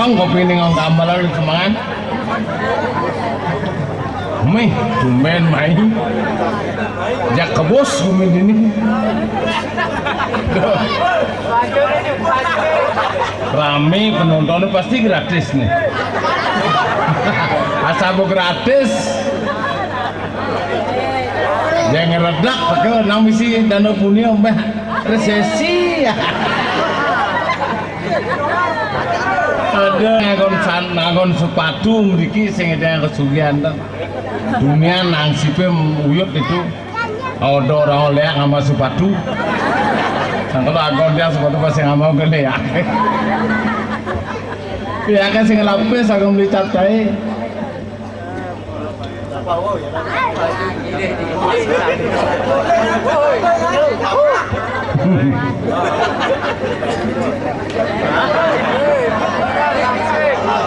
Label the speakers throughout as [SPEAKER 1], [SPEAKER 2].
[SPEAKER 1] Bang kopi ning ngong kamar lagi semangat. Meh, tumben main. Jak kebos kumin ini. Rame penontonnya pasti gratis nih. Asal mau gratis. Jangan redak pakai nang misi Danau Punia mbah resesi. Ada ngagon sepatu mriki sing ada kesugihan ta. Dunia nangsipe uyut itu ada orang oleh sama sepatu. Kalau agon dia sepatu pasti nggak mau gede ya. Ya kan sing lapis aku beli cat kae.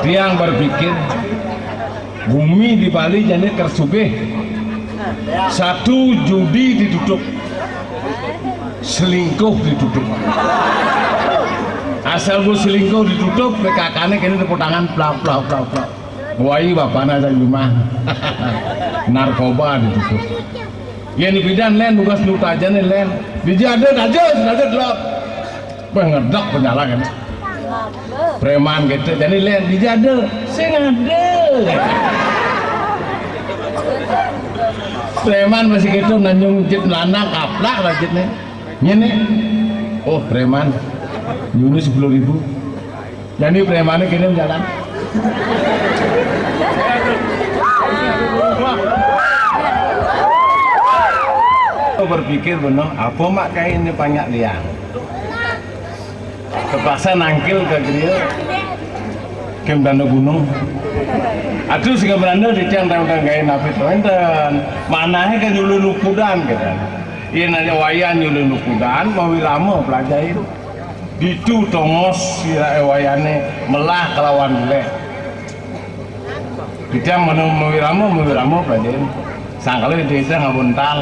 [SPEAKER 1] Tiang berpikir bumi di Bali jadi tersugih. Satu, judi ditutup, selingkuh ditutup. Asal bu selingkuh ditutup, kakaknya kini tepuk tangan plak. Wai bapaknya saya rumah. Narkoba ditutup. Ya ini bidan len, tugas nuta aja nih len. Dijadel aja lo. Pengedak penyala kan. Preman gitu, jadi len dijadel, saya ngadel. Preman masih gitu nanyung jit lanang kaplak lah jitnya. Ini, oh preman, nyuruh 10.000. Jadi premannya kirim jalan. Berpikir benar, apa mak kayak ini banyak liang. Kepaksa nangkil ke dia kem Danau Gunung. Aduh sih beranda di tiang tang gaya napi enten manahnya kan nyulu nukudan gitu. Iya nanya wayan nyulu nukudan mau wiramo pelajari ditu tongos sira wayane melah kelawan bule. Di tiang mau wiramo pelajari. Sangkali di tiang ngabuntal.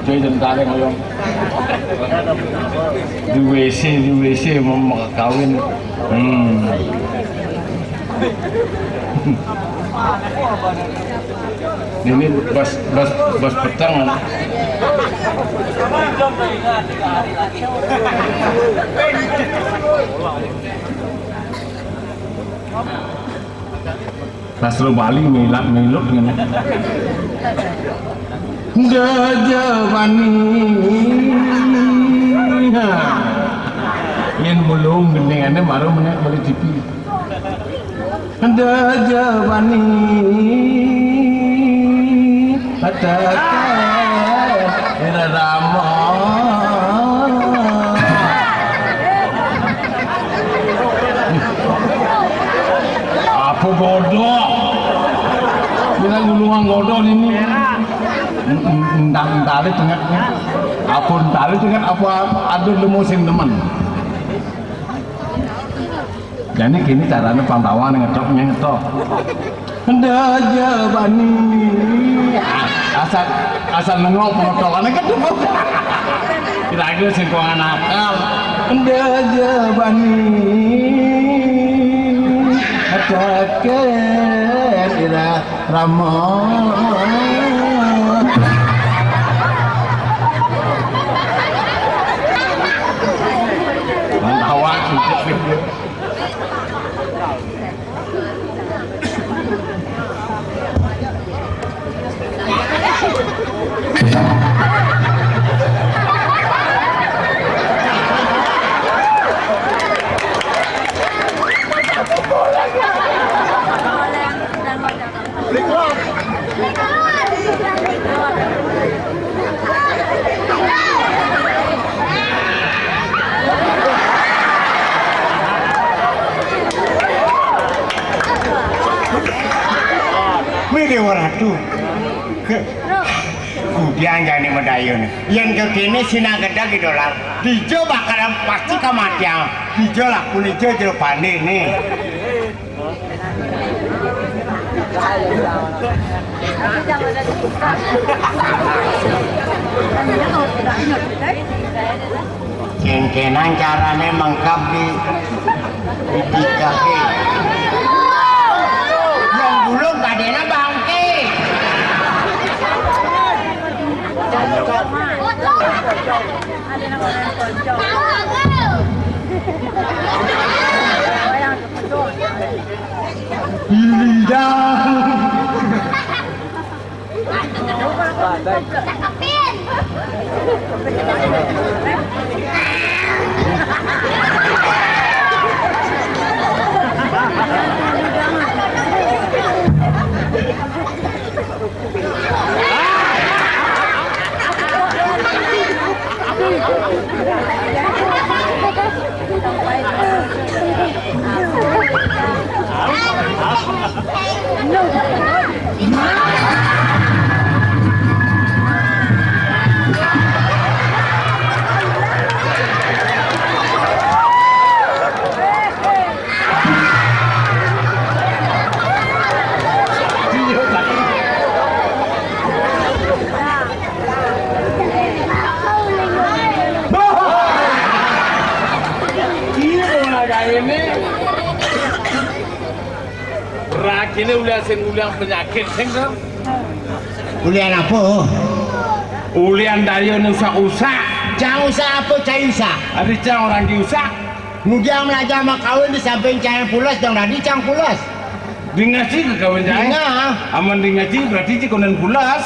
[SPEAKER 1] Jadi tentara ngoyong di WC mau kawin. Ini bos petang. Pasro Bali milut dengan Gajah Bani yang belum gendingannya baru menek beli TV. Gajah Bani katakan irama apa godok bila gulungan godok ini entah tali tengahnya apa tali tengah apa ada lemusin teman. Jadi kini caranya pantauan ngetok Gajah Bani asal nengok pengotokannya kan tuh kira-kira singkongan akal. Gajah Bani katakan ira ramah.
[SPEAKER 2] Mire waratu. Kudian jani medayun. Yang kekini sinang geda gitu lah. Dijo bakalan pasti kematian. Dijo lah kunijo jero bani nih. Cengkenan carane mengkap di kaki. Yang gulung kadena bangke.
[SPEAKER 1] Ini ulian penyakit sing to.
[SPEAKER 2] Ulian apa?
[SPEAKER 1] Ulian dayo usak-usak.
[SPEAKER 2] Cang usak apa cai usak?
[SPEAKER 1] Ada cang orang diusak.
[SPEAKER 2] Mugia melajah mak kawin di samping cai pulas dong tadi cang pulas.
[SPEAKER 1] Di ngaji ke kawin cai?
[SPEAKER 2] Nah.
[SPEAKER 1] Aman di ngaji berarti cikonan pulas.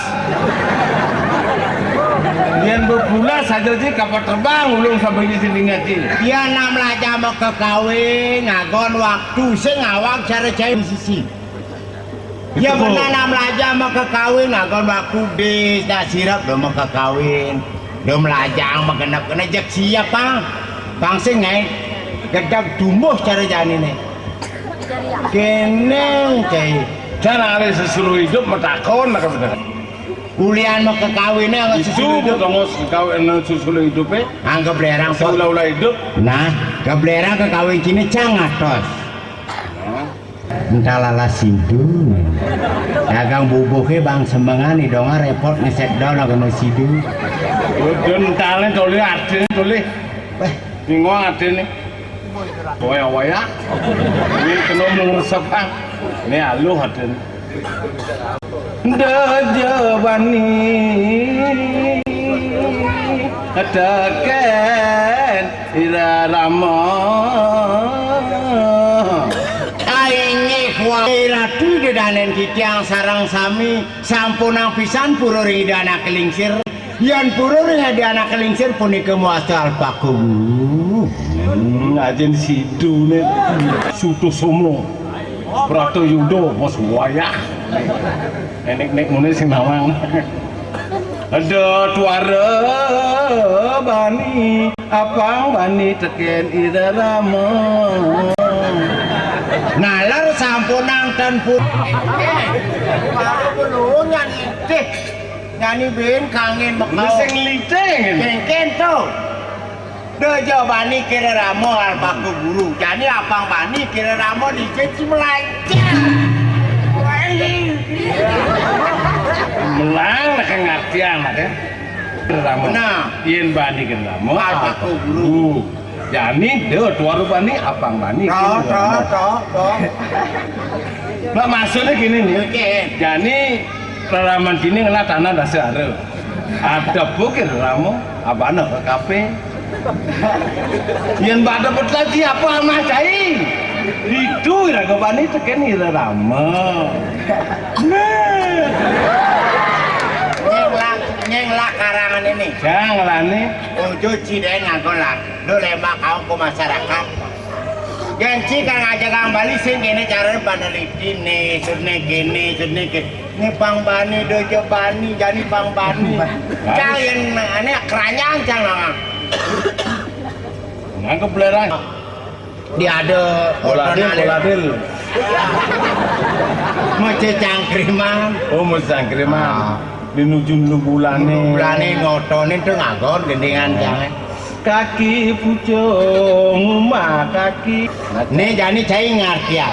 [SPEAKER 1] Yang berpulas saja sih kapal terbang ulung sampai di sini ngaji.
[SPEAKER 2] Dia nak melajah mak ke kawin ngagon waktu sing awak cara cai di sisi. Ya benar nak melajah mak ke kawin ngagon waktu bis dah sirap do mak ke kawin. Do melajah mak kena jak siapa? Bang sing ngai gedak dumuh cara jani nih. Keneng cai.
[SPEAKER 1] Cara ada sesuatu hidup metakon nak benar.
[SPEAKER 2] Kuliah mau ke kawinnya nggak
[SPEAKER 1] Itu bukan kawin susul hidupnya.
[SPEAKER 2] Anggap belerang
[SPEAKER 1] Ulah hidup.
[SPEAKER 2] Nah, ke belerang ke kawin cini cangat tos. Entah lala sidu. Dagang bubuke bang sembengan nih donga repot ngeset down agak no sidu.
[SPEAKER 1] Udah entahnya toleh ada toleh. Bingung ada nih. Waya. Ini kena menguruskan. Ini alu ada. Dajabani katakan irarama
[SPEAKER 2] aing kuwairatu dedanen kitiang sarang sami sampunang pisan purur idana kelingsir yan purur idana kelingsir punika muasal pakumu
[SPEAKER 1] ngajen sidu nih sutu somo Prato Yudo bos wayah nek ngene sing nawang ada tuara bani apang bani teken irarama
[SPEAKER 2] nalar sampunang tan pun baru belum nyanyi ben kangen makau
[SPEAKER 1] sing liteng
[SPEAKER 2] kengken tuh Dojo bani kira ramo alpaku guru jadi apang bani kira ramo dicuci melancang
[SPEAKER 1] melang nak ngerti anak ya ramo
[SPEAKER 2] nah
[SPEAKER 1] yen bani kan ramo
[SPEAKER 2] alpaku guru
[SPEAKER 1] jadi deh tuaru bani apang bani
[SPEAKER 2] toh
[SPEAKER 1] nah maksudnya gini nih jadi raraman gini ngelah tanah dasar ada bukit ramo apa anak ke kafe yang pada lagi apa mas cai itu ya kebani teken ira rama
[SPEAKER 2] nyenglah karangan ini
[SPEAKER 1] jangan nih
[SPEAKER 2] ujo ciden ngagolah lo lembak kau ke masyarakat genci kan ngajak kang Bali sing gini cara paneliti nih sudne gini ini pang bani dojo bani jadi pang bani jangan ini kerajaan jangan
[SPEAKER 1] nangkep belerang
[SPEAKER 2] dia ada
[SPEAKER 1] koladil
[SPEAKER 2] mau cangkriman
[SPEAKER 1] mau cangkriman dinuju bulane
[SPEAKER 2] ngotonin tuh ngagon gendingan jangan
[SPEAKER 1] kaki pucung mah kaki
[SPEAKER 2] nih jadi saya ngerti ya